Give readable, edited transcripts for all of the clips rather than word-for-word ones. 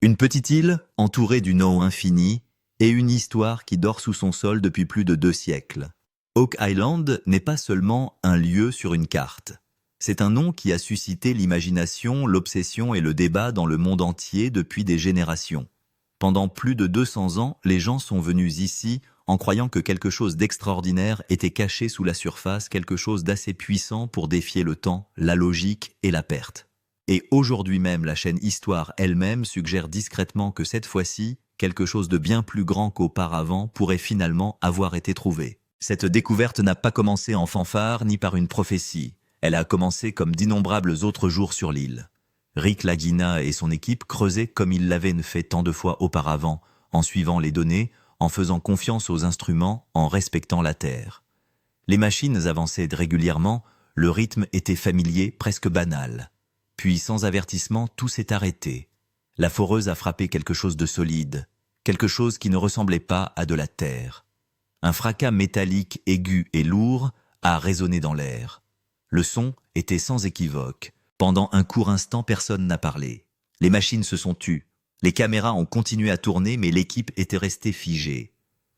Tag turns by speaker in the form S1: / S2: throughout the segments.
S1: Une petite île entourée d'une eau infinie et une histoire qui dort sous son sol depuis plus de 2 siècles. Oak Island n'est pas seulement un lieu sur une carte. C'est un nom qui a suscité l'imagination, l'obsession et le débat dans le monde entier depuis des générations. Pendant plus de 200 ans, les gens sont venus ici en croyant que quelque chose d'extraordinaire était caché sous la surface, quelque chose d'assez puissant pour défier le temps, la logique et la perte. Et aujourd'hui même, la chaîne Histoire elle-même suggère discrètement que cette fois-ci, quelque chose de bien plus grand qu'auparavant pourrait finalement avoir été trouvé. Cette découverte n'a pas commencé en fanfare ni par une prophétie. Elle a commencé comme d'innombrables autres jours sur l'île. Rick Lagina et son équipe creusaient comme ils l'avaient fait tant de fois auparavant, en suivant les données, en faisant confiance aux instruments, en respectant la Terre. Les machines avançaient régulièrement, le rythme était familier, presque banal. Puis, sans avertissement, tout s'est arrêté. La foreuse a frappé quelque chose de solide, quelque chose qui ne ressemblait pas à de la terre. Un fracas métallique aigu et lourd a résonné dans l'air. Le son était sans équivoque. Pendant un court instant, personne n'a parlé. Les machines se sont tues. Les caméras ont continué à tourner, mais l'équipe était restée figée.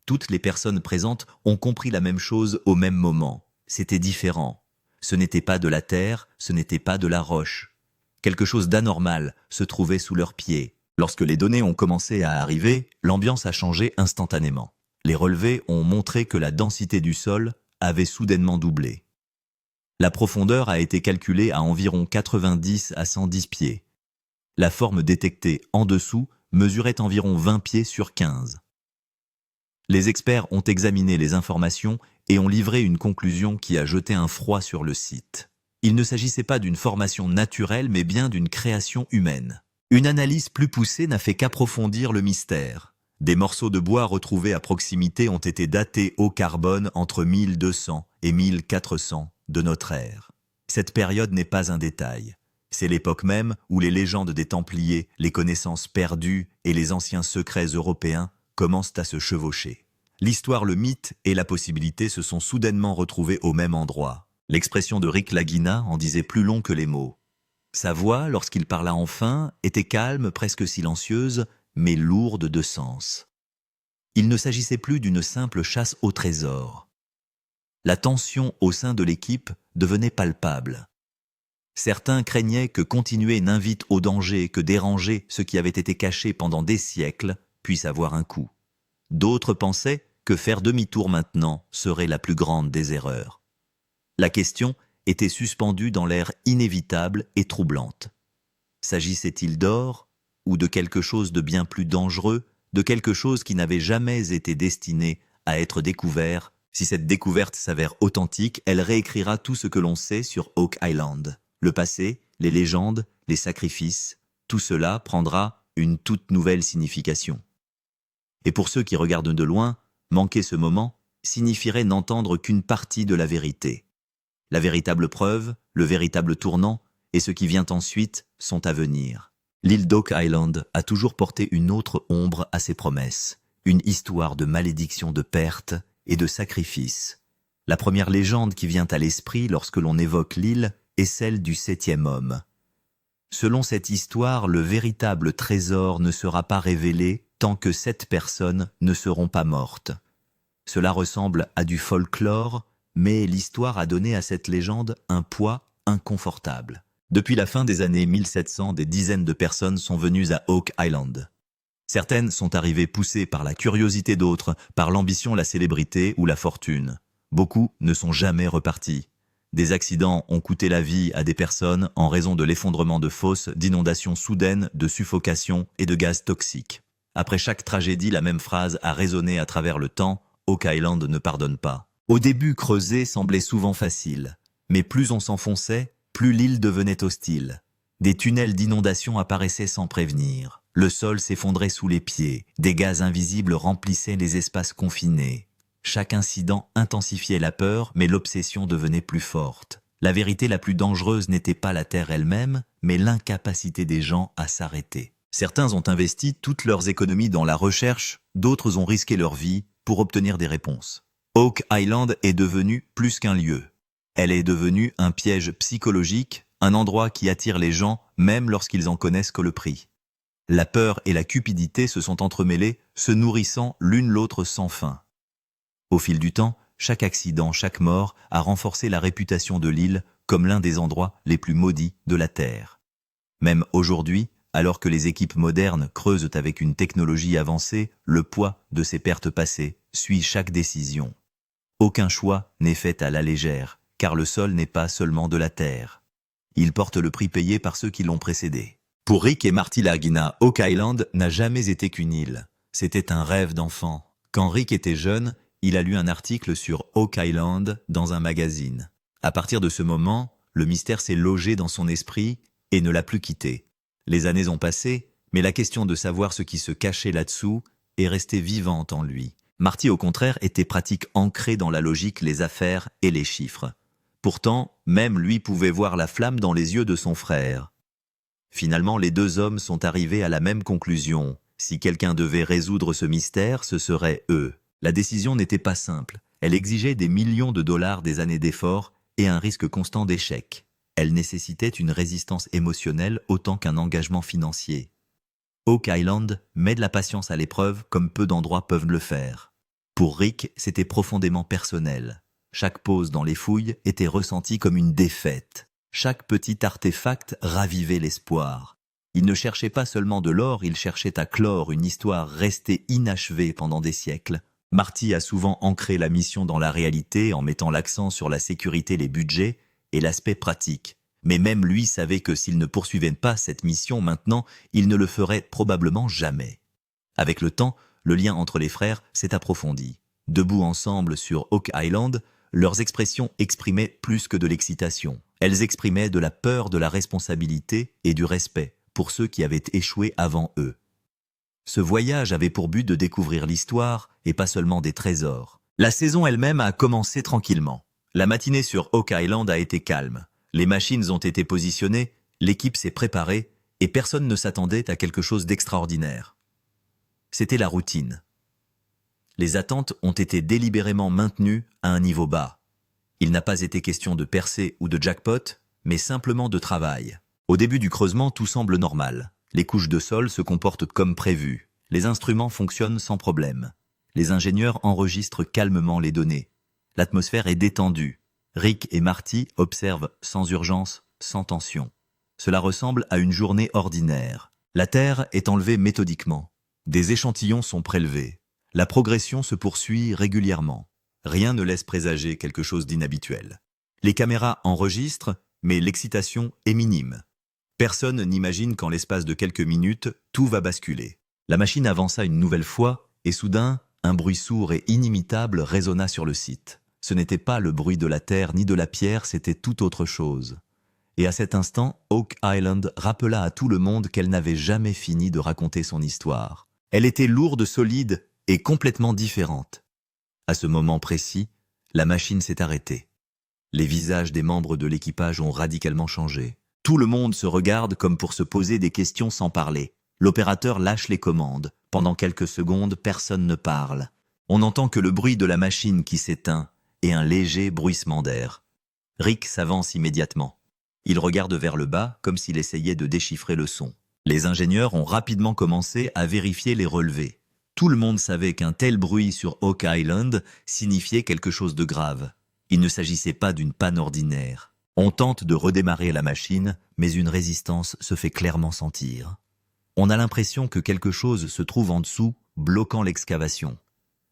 S1: Toutes les personnes présentes ont compris la même chose au même moment. C'était différent. Ce n'était pas de la terre, ce n'était pas de la roche. Quelque chose d'anormal se trouvait sous leurs pieds. Lorsque les données ont commencé à arriver, l'ambiance a changé instantanément. Les relevés ont montré que la densité du sol avait soudainement doublé. La profondeur a été calculée à environ 90 à 110 pieds. La forme détectée en dessous mesurait environ 20 pieds sur 15. Les experts ont examiné les informations et ont livré une conclusion qui a jeté un froid sur le site. Il ne s'agissait pas d'une formation naturelle, mais bien d'une création humaine. Une analyse plus poussée n'a fait qu'approfondir le mystère. Des morceaux de bois retrouvés à proximité ont été datés au carbone entre 1200 et 1400 de notre ère. Cette période n'est pas un détail. C'est l'époque même où les légendes des Templiers, les connaissances perdues et les anciens secrets européens commencent à se chevaucher. L'histoire, le mythe et la possibilité se sont soudainement retrouvés au même endroit. L'expression de Rick Lagina en disait plus long que les mots. Sa voix, lorsqu'il parla enfin, était calme, presque silencieuse, mais lourde de sens. Il ne s'agissait plus d'une simple chasse au trésor. La tension au sein de l'équipe devenait palpable. Certains craignaient que continuer n'invite au danger, que déranger ce qui avait été caché pendant des siècles puisse avoir un coût. D'autres pensaient que faire demi-tour maintenant serait la plus grande des erreurs. La question était suspendue dans l'air inévitable et troublante. S'agissait-il d'or ou de quelque chose de bien plus dangereux, de quelque chose qui n'avait jamais été destiné à être découvert? Si cette découverte s'avère authentique, elle réécrira tout ce que l'on sait sur Oak Island. Le passé, les légendes, les sacrifices, tout cela prendra une toute nouvelle signification. Et pour ceux qui regardent de loin, manquer ce moment signifierait n'entendre qu'une partie de la vérité. La véritable preuve, le véritable tournant et ce qui vient ensuite sont à venir. L'île d'Oak Island a toujours porté une autre ombre à ses promesses, une histoire de malédiction, de perte et de sacrifice. La première légende qui vient à l'esprit lorsque l'on évoque l'île est celle du 7e homme. Selon cette histoire, le véritable trésor ne sera pas révélé tant que 7 personnes ne seront pas mortes. Cela ressemble à du folklore, mais l'histoire a donné à cette légende un poids inconfortable. Depuis la fin des années 1700, des dizaines de personnes sont venues à Oak Island. Certaines sont arrivées poussées par la curiosité, d'autres par l'ambition, la célébrité ou la fortune. Beaucoup ne sont jamais repartis. Des accidents ont coûté la vie à des personnes en raison de l'effondrement de fosses, d'inondations soudaines, de suffocation et de gaz toxiques. Après chaque tragédie, la même phrase a résonné à travers le temps, Oak Island ne pardonne pas. Au début, creuser semblait souvent facile, mais plus on s'enfonçait, plus l'île devenait hostile. Des tunnels d'inondation apparaissaient sans prévenir. Le sol s'effondrait sous les pieds, des gaz invisibles remplissaient les espaces confinés. Chaque incident intensifiait la peur, mais l'obsession devenait plus forte. La vérité la plus dangereuse n'était pas la terre elle-même, mais l'incapacité des gens à s'arrêter. Certains ont investi toutes leurs économies dans la recherche, d'autres ont risqué leur vie pour obtenir des réponses. Oak Island est devenue plus qu'un lieu. Elle est devenue un piège psychologique, un endroit qui attire les gens même lorsqu'ils en connaissent que le prix. La peur et la cupidité se sont entremêlées, se nourrissant l'une l'autre sans fin. Au fil du temps, chaque accident, chaque mort a renforcé la réputation de l'île comme l'un des endroits les plus maudits de la Terre. Même aujourd'hui, alors que les équipes modernes creusent avec une technologie avancée, le poids de ces pertes passées suit chaque décision. Aucun choix n'est fait à la légère, car le sol n'est pas seulement de la terre. Il porte le prix payé par ceux qui l'ont précédé. Pour Rick et Marty Lagina, Oak Island n'a jamais été qu'une île. C'était un rêve d'enfant. Quand Rick était jeune, il a lu un article sur Oak Island dans un magazine. À partir de ce moment, le mystère s'est logé dans son esprit et ne l'a plus quitté. Les années ont passé, mais la question de savoir ce qui se cachait là-dessous est restée vivante en lui. Marty, au contraire, était pratique ancré dans la logique, les affaires et les chiffres. Pourtant, même lui pouvait voir la flamme dans les yeux de son frère. Finalement, les deux hommes sont arrivés à la même conclusion. Si quelqu'un devait résoudre ce mystère, ce serait eux. La décision n'était pas simple. Elle exigeait des millions de dollars, des années d'efforts et un risque constant d'échec. Elle nécessitait une résistance émotionnelle autant qu'un engagement financier. Oak Island met de la patience à l'épreuve comme peu d'endroits peuvent le faire. Pour Rick, c'était profondément personnel. Chaque pause dans les fouilles était ressentie comme une défaite. Chaque petit artefact ravivait l'espoir. Il ne cherchait pas seulement de l'or, il cherchait à clore une histoire restée inachevée pendant des siècles. Marty a souvent ancré la mission dans la réalité en mettant l'accent sur la sécurité, les budgets et l'aspect pratique. Mais même lui savait que s'il ne poursuivait pas cette mission maintenant, il ne le ferait probablement jamais. Avec le temps, le lien entre les frères s'est approfondi. Debout ensemble sur Oak Island, leurs expressions exprimaient plus que de l'excitation. Elles exprimaient de la peur, de la responsabilité et du respect pour ceux qui avaient échoué avant eux. Ce voyage avait pour but de découvrir l'histoire et pas seulement des trésors. La saison elle-même a commencé tranquillement. La matinée sur Oak Island a été calme. Les machines ont été positionnées, l'équipe s'est préparée et personne ne s'attendait à quelque chose d'extraordinaire. C'était la routine. Les attentes ont été délibérément maintenues à un niveau bas. Il n'a pas été question de percée ou de jackpot, mais simplement de travail. Au début du creusement, tout semble normal. Les couches de sol se comportent comme prévu. Les instruments fonctionnent sans problème. Les ingénieurs enregistrent calmement les données. L'atmosphère est détendue. Rick et Marty observent sans urgence, sans tension. Cela ressemble à une journée ordinaire. La terre est enlevée méthodiquement. Des échantillons sont prélevés. La progression se poursuit régulièrement. Rien ne laisse présager quelque chose d'inhabituel. Les caméras enregistrent, mais l'excitation est minime. Personne n'imagine qu'en l'espace de quelques minutes, tout va basculer. La machine avança une nouvelle fois, et soudain, un bruit sourd et inimitable résonna sur le site. Ce n'était pas le bruit de la terre ni de la pierre, c'était tout autre chose. Et à cet instant, Oak Island rappela à tout le monde qu'elle n'avait jamais fini de raconter son histoire. Elle était lourde, solide et complètement différente. À ce moment précis, la machine s'est arrêtée. Les visages des membres de l'équipage ont radicalement changé. Tout le monde se regarde comme pour se poser des questions sans parler. L'opérateur lâche les commandes. Pendant quelques secondes, personne ne parle. On n'entend que le bruit de la machine qui s'éteint et un léger bruissement d'air. Rick s'avance immédiatement. Il regarde vers le bas comme s'il essayait de déchiffrer le son. Les ingénieurs ont rapidement commencé à vérifier les relevés. Tout le monde savait qu'un tel bruit sur Oak Island signifiait quelque chose de grave. Il ne s'agissait pas d'une panne ordinaire. On tente de redémarrer la machine, mais une résistance se fait clairement sentir. On a l'impression que quelque chose se trouve en dessous, bloquant l'excavation.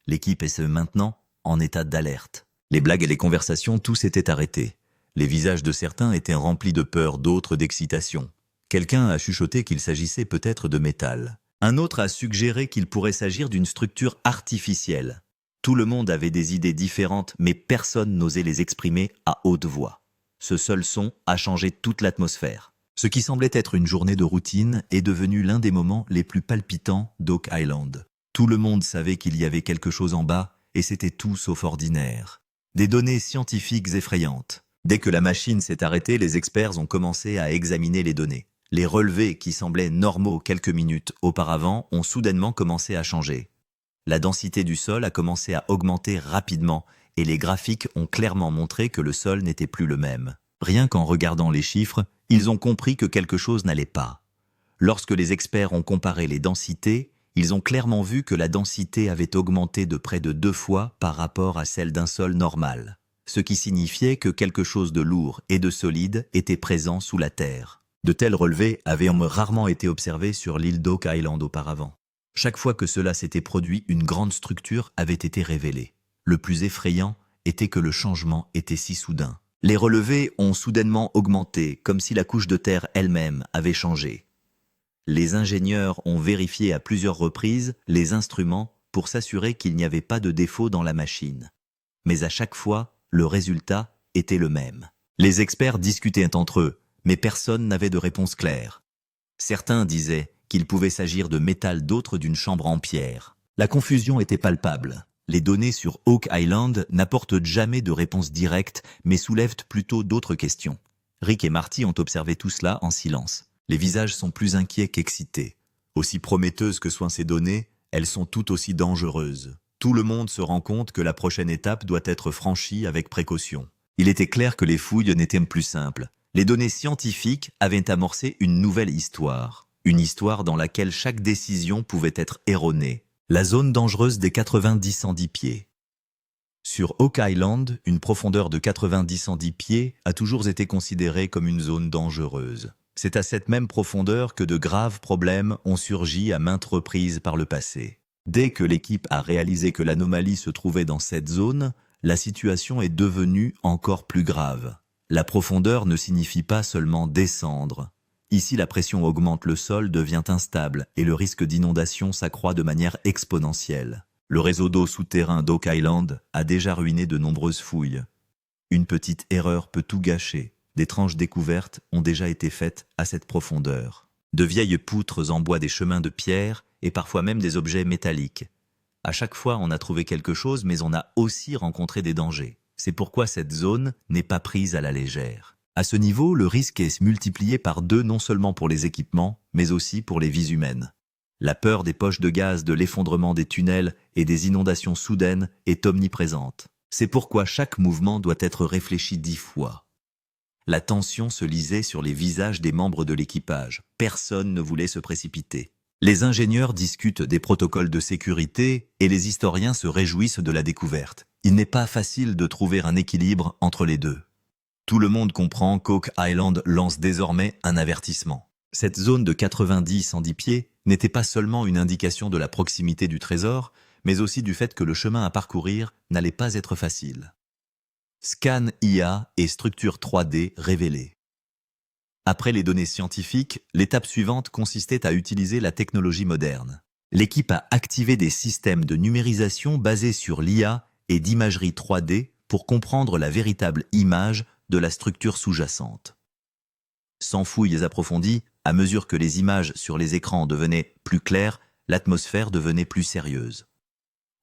S1: L'équipe est maintenant en état d'alerte. Les blagues et les conversations, tout s'était arrêté. Les visages de certains étaient remplis de peur, d'autres d'excitation. Quelqu'un a chuchoté qu'il s'agissait peut-être de métal. Un autre a suggéré qu'il pourrait s'agir d'une structure artificielle. Tout le monde avait des idées différentes, mais personne n'osait les exprimer à haute voix. Ce seul son a changé toute l'atmosphère. Ce qui semblait être une journée de routine est devenu l'un des moments les plus palpitants d'Oak Island. Tout le monde savait qu'il y avait quelque chose en bas, et c'était tout sauf ordinaire. Des données scientifiques effrayantes. Dès que la machine s'est arrêtée, les experts ont commencé à examiner les données. Les relevés qui semblaient normaux quelques minutes auparavant ont soudainement commencé à changer. La densité du sol a commencé à augmenter rapidement et les graphiques ont clairement montré que le sol n'était plus le même. Rien qu'en regardant les chiffres, ils ont compris que quelque chose n'allait pas. Lorsque les experts ont comparé les densités, ils ont clairement vu que la densité avait augmenté de près de 2 fois par rapport à celle d'un sol normal, ce qui signifiait que quelque chose de lourd et de solide était présent sous la terre. De tels relevés avaient rarement été observés sur l'île d'Oak Island auparavant. Chaque fois que cela s'était produit, une grande structure avait été révélée. Le plus effrayant était que le changement était si soudain. Les relevés ont soudainement augmenté, comme si la couche de terre elle-même avait changé. Les ingénieurs ont vérifié à plusieurs reprises les instruments pour s'assurer qu'il n'y avait pas de défaut dans la machine. Mais à chaque fois, le résultat était le même. Les experts discutaient entre eux, mais personne n'avait de réponse claire. Certains disaient qu'il pouvait s'agir de métal, d'autres d'une chambre en pierre. La confusion était palpable. Les données sur Oak Island n'apportent jamais de réponse directe, mais soulèvent plutôt d'autres questions. Rick et Marty ont observé tout cela en silence. Les visages sont plus inquiets qu'excités. Aussi prometteuses que soient ces données, elles sont tout aussi dangereuses. Tout le monde se rend compte que la prochaine étape doit être franchie avec précaution. Il était clair que les fouilles n'étaient plus simples. Les données scientifiques avaient amorcé une nouvelle histoire. Une histoire dans laquelle chaque décision pouvait être erronée. La zone dangereuse des 90-110 pieds. Sur Oak Island, une profondeur de 90-110 pieds a toujours été considérée comme une zone dangereuse. C'est à cette même profondeur que de graves problèmes ont surgi à maintes reprises par le passé. Dès que l'équipe a réalisé que l'anomalie se trouvait dans cette zone, la situation est devenue encore plus grave. La profondeur ne signifie pas seulement descendre. Ici, la pression augmente, le sol devient instable et le risque d'inondation s'accroît de manière exponentielle. Le réseau d'eau souterrain d'Oak Island a déjà ruiné de nombreuses fouilles. Une petite erreur peut tout gâcher. D'étranges découvertes ont déjà été faites à cette profondeur. De vieilles poutres en bois, des chemins de pierre et parfois même des objets métalliques. À chaque fois, on a trouvé quelque chose, mais on a aussi rencontré des dangers. C'est pourquoi cette zone n'est pas prise à la légère. À ce niveau, le risque est multiplié par 2 non seulement pour les équipements, mais aussi pour les vies humaines. La peur des poches de gaz, de l'effondrement des tunnels et des inondations soudaines est omniprésente. C'est pourquoi chaque mouvement doit être réfléchi 10 fois. La tension se lisait sur les visages des membres de l'équipage. Personne ne voulait se précipiter. Les ingénieurs discutent des protocoles de sécurité et les historiens se réjouissent de la découverte. Il n'est pas facile de trouver un équilibre entre les deux. Tout le monde comprend qu'Oak Island lance désormais un avertissement. Cette zone de 90-110 pieds n'était pas seulement une indication de la proximité du trésor, mais aussi du fait que le chemin à parcourir n'allait pas être facile. Scan IA et structure 3D révélée. Après les données scientifiques, l'étape suivante consistait à utiliser la technologie moderne. L'équipe a activé des systèmes de numérisation basés sur l'IA et d'imagerie 3D pour comprendre la véritable image de la structure sous-jacente. Sans fouilles approfondies, à mesure que les images sur les écrans devenaient plus claires, l'atmosphère devenait plus sérieuse.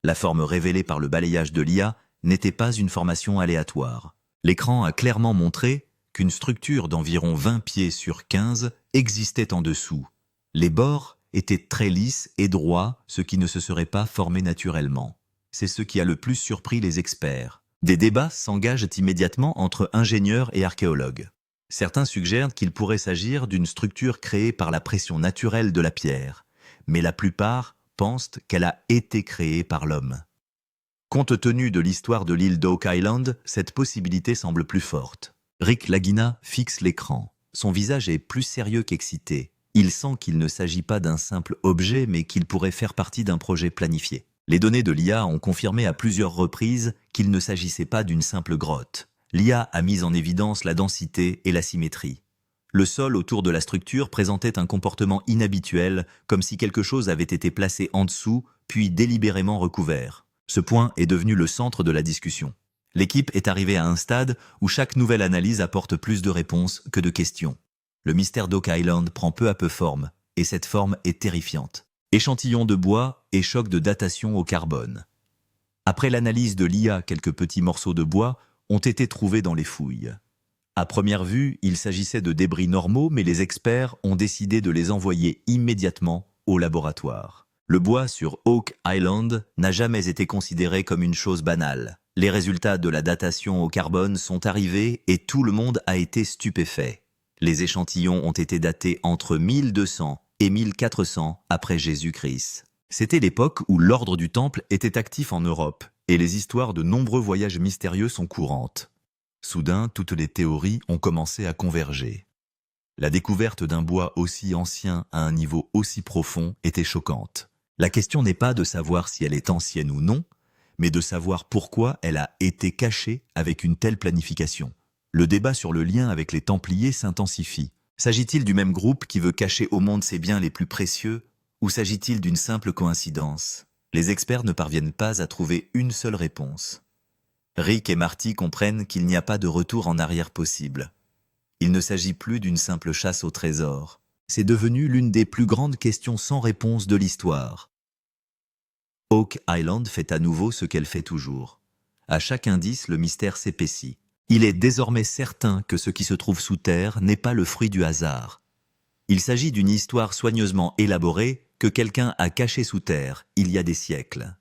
S1: La forme révélée par le balayage de l'IA n'était pas une formation aléatoire. L'écran a clairement montré qu'une structure d'environ 20 pieds sur 15 existait en dessous. Les bords étaient très lisses et droits, ce qui ne se serait pas formé naturellement. C'est ce qui a le plus surpris les experts. Des débats s'engagent immédiatement entre ingénieurs et archéologues. Certains suggèrent qu'il pourrait s'agir d'une structure créée par la pression naturelle de la pierre, mais la plupart pensent qu'elle a été créée par l'homme. Compte tenu de l'histoire de l'île d'Oak Island, cette possibilité semble plus forte. Rick Lagina fixe l'écran. Son visage est plus sérieux qu'excité. Il sent qu'il ne s'agit pas d'un simple objet, mais qu'il pourrait faire partie d'un projet planifié. Les données de l'IA ont confirmé à plusieurs reprises qu'il ne s'agissait pas d'une simple grotte. L'IA a mis en évidence la densité et la symétrie. Le sol autour de la structure présentait un comportement inhabituel, comme si quelque chose avait été placé en dessous, puis délibérément recouvert. Ce point est devenu le centre de la discussion. L'équipe est arrivée à un stade où chaque nouvelle analyse apporte plus de réponses que de questions. Le mystère d'Oak Island prend peu à peu forme, et cette forme est terrifiante. Échantillons de bois et choc de datation au carbone. Après l'analyse de l'IA, quelques petits morceaux de bois ont été trouvés dans les fouilles. À première vue, il s'agissait de débris normaux, mais les experts ont décidé de les envoyer immédiatement au laboratoire. Le bois sur Oak Island n'a jamais été considéré comme une chose banale. Les résultats de la datation au carbone sont arrivés et tout le monde a été stupéfait. Les échantillons ont été datés entre 1200 et 1400 après Jésus-Christ. C'était l'époque où l'ordre du Temple était actif en Europe et les histoires de nombreux voyages mystérieux sont courantes. Soudain, toutes les théories ont commencé à converger. La découverte d'un bois aussi ancien à un niveau aussi profond était choquante. La question n'est pas de savoir si elle est ancienne ou non, mais de savoir pourquoi elle a été cachée avec une telle planification. Le débat sur le lien avec les Templiers s'intensifie. S'agit-il du même groupe qui veut cacher au monde ses biens les plus précieux, ou s'agit-il d'une simple coïncidence? Les experts ne parviennent pas à trouver une seule réponse. Rick et Marty comprennent qu'il n'y a pas de retour en arrière possible. Il ne s'agit plus d'une simple chasse au trésor. C'est devenu l'une des plus grandes questions sans réponse de l'histoire. Oak Island fait à nouveau ce qu'elle fait toujours. À chaque indice, le mystère s'épaissit. Il est désormais certain que ce qui se trouve sous terre n'est pas le fruit du hasard. Il s'agit d'une histoire soigneusement élaborée que quelqu'un a cachée sous terre il y a des siècles.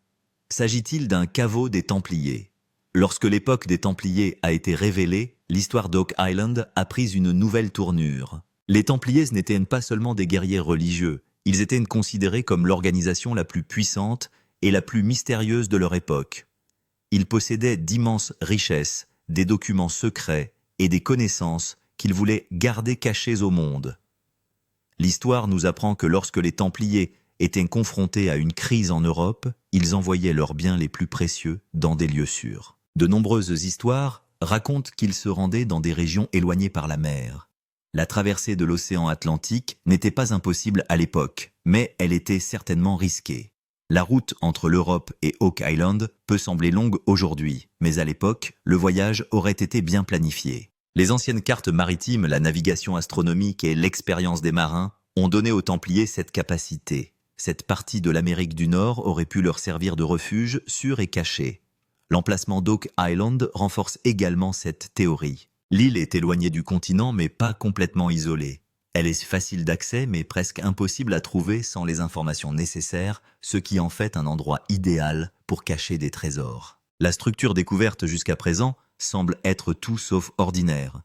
S1: S'agit-il d'un caveau des Templiers? Lorsque l'époque des Templiers a été révélée, l'histoire d'Oak Island a pris une nouvelle tournure. Les Templiers n'étaient pas seulement des guerriers religieux, ils étaient considérés comme l'organisation la plus puissante et la plus mystérieuse de leur époque. Ils possédaient d'immenses richesses, des documents secrets et des connaissances qu'ils voulaient garder cachées au monde. L'histoire nous apprend que lorsque les Templiers étaient confrontés à une crise en Europe, ils envoyaient leurs biens les plus précieux dans des lieux sûrs. De nombreuses histoires racontent qu'ils se rendaient dans des régions éloignées par la mer. La traversée de l'océan Atlantique n'était pas impossible à l'époque, mais elle était certainement risquée. La route entre l'Europe et Oak Island peut sembler longue aujourd'hui, mais à l'époque, le voyage aurait été bien planifié. Les anciennes cartes maritimes, la navigation astronomique et l'expérience des marins ont donné aux Templiers cette capacité. Cette partie de l'Amérique du Nord aurait pu leur servir de refuge sûr et caché. L'emplacement d'Oak Island renforce également cette théorie. L'île est éloignée du continent mais pas complètement isolée. Elle est facile d'accès mais presque impossible à trouver sans les informations nécessaires, ce qui en fait un endroit idéal pour cacher des trésors. La structure découverte jusqu'à présent semble être tout sauf ordinaire.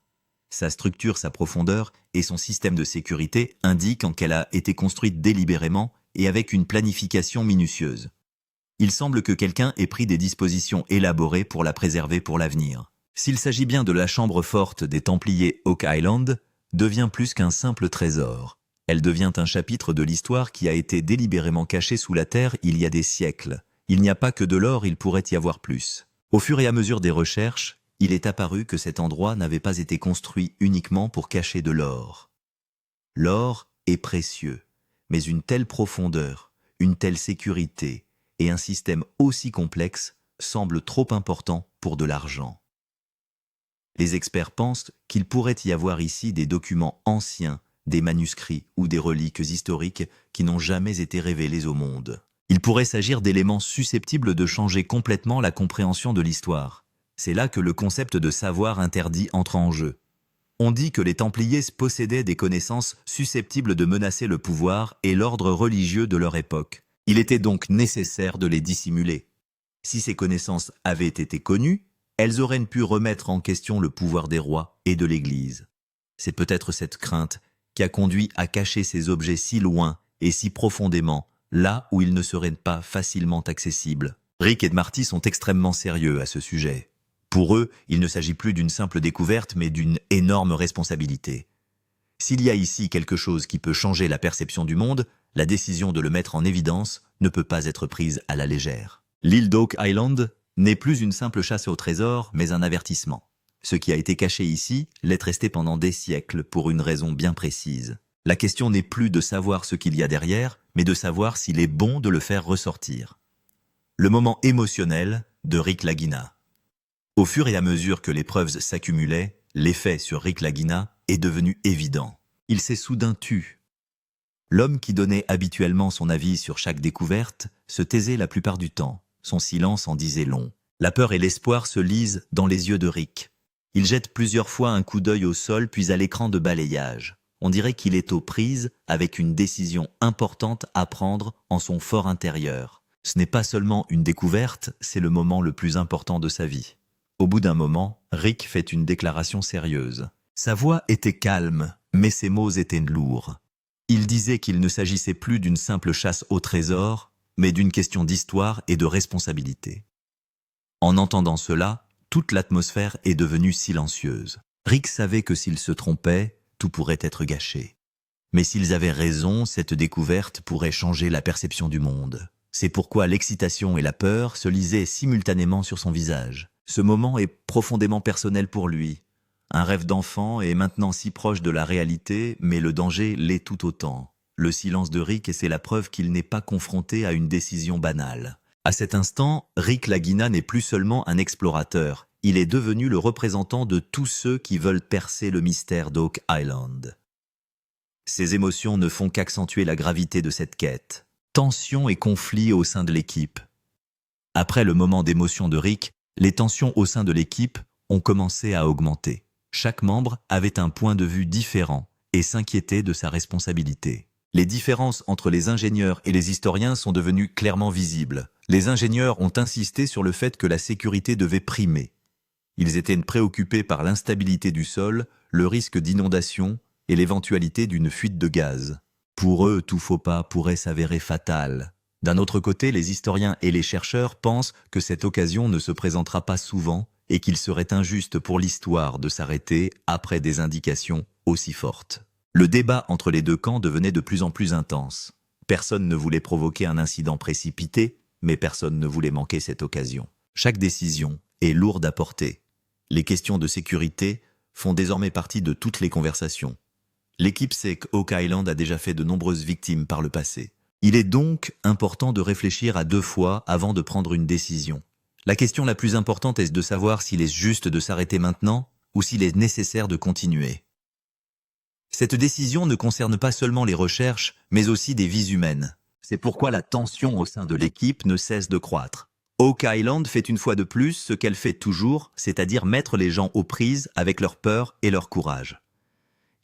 S1: Sa structure, sa profondeur et son système de sécurité indiquent qu'elle a été construite délibérément et avec une planification minutieuse. Il semble que quelqu'un ait pris des dispositions élaborées pour la préserver pour l'avenir. S'il s'agit bien de la chambre forte des Templiers Oak Island, devient plus qu'un simple trésor. Elle devient un chapitre de l'histoire qui a été délibérément caché sous la terre il y a des siècles. Il n'y a pas que de l'or, il pourrait y avoir plus. Au fur et à mesure des recherches, il est apparu que cet endroit n'avait pas été construit uniquement pour cacher de l'or. L'or est précieux, mais une telle profondeur, une telle sécurité et un système aussi complexe semblent trop importants pour de l'argent. Les experts pensent qu'il pourrait y avoir ici des documents anciens, des manuscrits ou des reliques historiques qui n'ont jamais été révélés au monde. Il pourrait s'agir d'éléments susceptibles de changer complètement la compréhension de l'histoire. C'est là que le concept de savoir interdit entre en jeu. On dit que les Templiers possédaient des connaissances susceptibles de menacer le pouvoir et l'ordre religieux de leur époque. Il était donc nécessaire de les dissimuler. Si ces connaissances avaient été connues, elles auraient pu remettre en question le pouvoir des rois et de l'Église. C'est peut-être cette crainte qui a conduit à cacher ces objets si loin et si profondément, là où ils ne seraient pas facilement accessibles. Rick et Marty sont extrêmement sérieux à ce sujet. Pour eux, il ne s'agit plus d'une simple découverte, mais d'une énorme responsabilité. S'il y a ici quelque chose qui peut changer la perception du monde, la décision de le mettre en évidence ne peut pas être prise à la légère. L'île d'Oak Island n'est plus une simple chasse au trésor, mais un avertissement. Ce qui a été caché ici l'est resté pendant des siècles pour une raison bien précise. La question n'est plus de savoir ce qu'il y a derrière, mais de savoir s'il est bon de le faire ressortir. Le moment émotionnel de Rick Lagina. Au fur et à mesure que les preuves s'accumulaient, l'effet sur Rick Lagina est devenu évident. Il s'est soudain tu. L'homme qui donnait habituellement son avis sur chaque découverte se taisait la plupart du temps. Son silence en disait long. La peur et l'espoir se lisent dans les yeux de Rick. Il jette plusieurs fois un coup d'œil au sol puis à l'écran de balayage. On dirait qu'il est aux prises avec une décision importante à prendre en son fort intérieur. Ce n'est pas seulement une découverte, c'est le moment le plus important de sa vie. Au bout d'un moment, Rick fait une déclaration sérieuse. Sa voix était calme, mais ses mots étaient lourds. Il disait qu'il ne s'agissait plus d'une simple chasse au trésor, mais d'une question d'histoire et de responsabilité. En entendant cela, toute l'atmosphère est devenue silencieuse. Rick savait que s'il se trompait, tout pourrait être gâché. Mais s'ils avaient raison, cette découverte pourrait changer la perception du monde. C'est pourquoi l'excitation et la peur se lisaient simultanément sur son visage. Ce moment est profondément personnel pour lui. Un rêve d'enfant est maintenant si proche de la réalité, mais le danger l'est tout autant. Le silence de Rick, c'est la preuve qu'il n'est pas confronté à une décision banale. À cet instant, Rick Lagina n'est plus seulement un explorateur, il est devenu le représentant de tous ceux qui veulent percer le mystère d'Oak Island. Ses émotions ne font qu'accentuer la gravité de cette quête. Tensions et conflits au sein de l'équipe. Après le moment d'émotion de Rick, les tensions au sein de l'équipe ont commencé à augmenter. Chaque membre avait un point de vue différent et s'inquiétait de sa responsabilité. Les différences entre les ingénieurs et les historiens sont devenues clairement visibles. Les ingénieurs ont insisté sur le fait que la sécurité devait primer. Ils étaient préoccupés par l'instabilité du sol, le risque d'inondation et l'éventualité d'une fuite de gaz. Pour eux, tout faux pas pourrait s'avérer fatal. D'un autre côté, les historiens et les chercheurs pensent que cette occasion ne se présentera pas souvent et qu'il serait injuste pour l'histoire de s'arrêter après des indications aussi fortes. Le débat entre les deux camps devenait de plus en plus intense. Personne ne voulait provoquer un incident précipité, mais personne ne voulait manquer cette occasion. Chaque décision est lourde à porter. Les questions de sécurité font désormais partie de toutes les conversations. L'équipe sait qu'Oak Island a déjà fait de nombreuses victimes par le passé. Il est donc important de réfléchir à 2 fois avant de prendre une décision. La question la plus importante est de savoir s'il est juste de s'arrêter maintenant ou s'il est nécessaire de continuer. Cette décision ne concerne pas seulement les recherches, mais aussi des vies humaines. C'est pourquoi la tension au sein de l'équipe ne cesse de croître. Oak Island fait une fois de plus ce qu'elle fait toujours, c'est-à-dire mettre les gens aux prises avec leur peur et leur courage.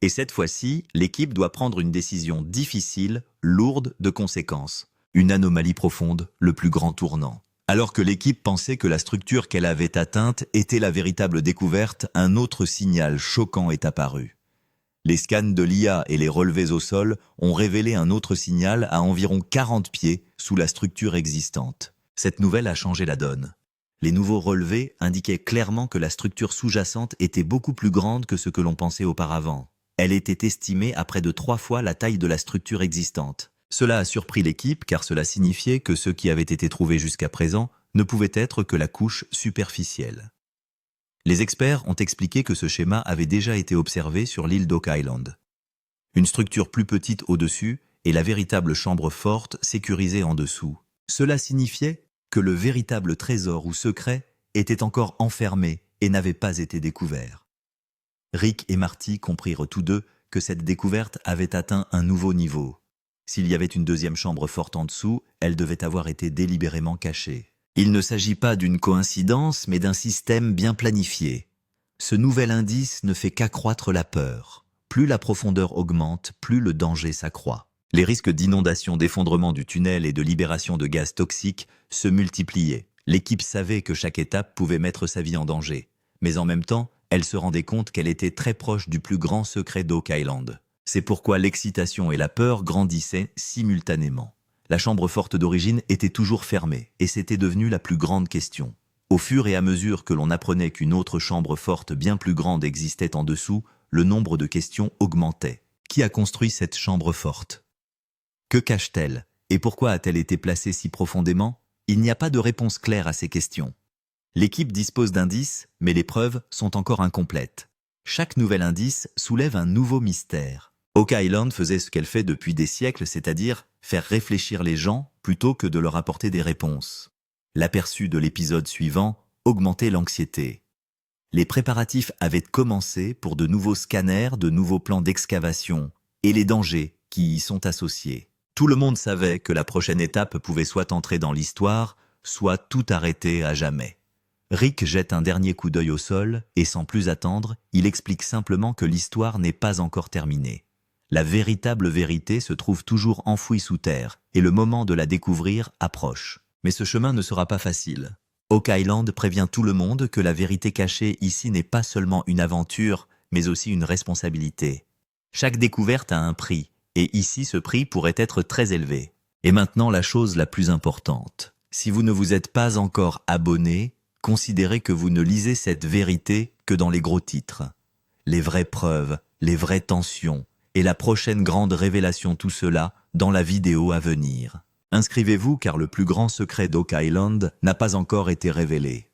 S1: Et cette fois-ci, l'équipe doit prendre une décision difficile, lourde de conséquences. Une anomalie profonde, le plus grand tournant. Alors que l'équipe pensait que la structure qu'elle avait atteinte était la véritable découverte, un autre signal choquant est apparu. Les scans de l'IA et les relevés au sol ont révélé un autre signal à environ 40 pieds sous la structure existante. Cette nouvelle a changé la donne. Les nouveaux relevés indiquaient clairement que la structure sous-jacente était beaucoup plus grande que ce que l'on pensait auparavant. Elle était estimée à près de 3 fois la taille de la structure existante. Cela a surpris l'équipe car cela signifiait que ce qui avait été trouvé jusqu'à présent ne pouvait être que la couche superficielle. Les experts ont expliqué que ce schéma avait déjà été observé sur l'île d'Oak Island. Une structure plus petite au-dessus et la véritable chambre forte sécurisée en dessous. Cela signifiait que le véritable trésor ou secret était encore enfermé et n'avait pas été découvert. Rick et Marty comprirent tous deux que cette découverte avait atteint un nouveau niveau. S'il y avait une deuxième chambre forte en dessous, elle devait avoir été délibérément cachée. Il ne s'agit pas d'une coïncidence, mais d'un système bien planifié. Ce nouvel indice ne fait qu'accroître la peur. Plus la profondeur augmente, plus le danger s'accroît. Les risques d'inondation, d'effondrement du tunnel et de libération de gaz toxiques se multipliaient. L'équipe savait que chaque étape pouvait mettre sa vie en danger. Mais en même temps, elle se rendait compte qu'elle était très proche du plus grand secret d'Oak Island. C'est pourquoi l'excitation et la peur grandissaient simultanément. La chambre forte d'origine était toujours fermée, et c'était devenu la plus grande question. Au fur et à mesure que l'on apprenait qu'une autre chambre forte bien plus grande existait en dessous, le nombre de questions augmentait. Qui a construit cette chambre forte? Que cache-t-elle? Et pourquoi a-t-elle été placée si profondément? Il n'y a pas de réponse claire à ces questions. L'équipe dispose d'indices, mais les preuves sont encore incomplètes. Chaque nouvel indice soulève un nouveau mystère. Oak Island faisait ce qu'elle fait depuis des siècles, c'est-à-dire faire réfléchir les gens plutôt que de leur apporter des réponses. L'aperçu de l'épisode suivant augmentait l'anxiété. Les préparatifs avaient commencé pour de nouveaux scanners, de nouveaux plans d'excavation et les dangers qui y sont associés. Tout le monde savait que la prochaine étape pouvait soit entrer dans l'histoire, soit tout arrêter à jamais. Rick jette un dernier coup d'œil au sol et sans plus attendre, il explique simplement que l'histoire n'est pas encore terminée. La véritable vérité se trouve toujours enfouie sous terre et le moment de la découvrir approche. Mais ce chemin ne sera pas facile. Oak Island prévient tout le monde que la vérité cachée ici n'est pas seulement une aventure, mais aussi une responsabilité. Chaque découverte a un prix Et ici, ce prix pourrait être très élevé. Et maintenant, la chose la plus importante. Si vous ne vous êtes pas encore abonné, considérez que vous ne lisez cette vérité que dans les gros titres. Les vraies preuves, les vraies tensions, et la prochaine grande révélation, tout cela dans la vidéo à venir. Inscrivez-vous car le plus grand secret d'Oak Island n'a pas encore été révélé.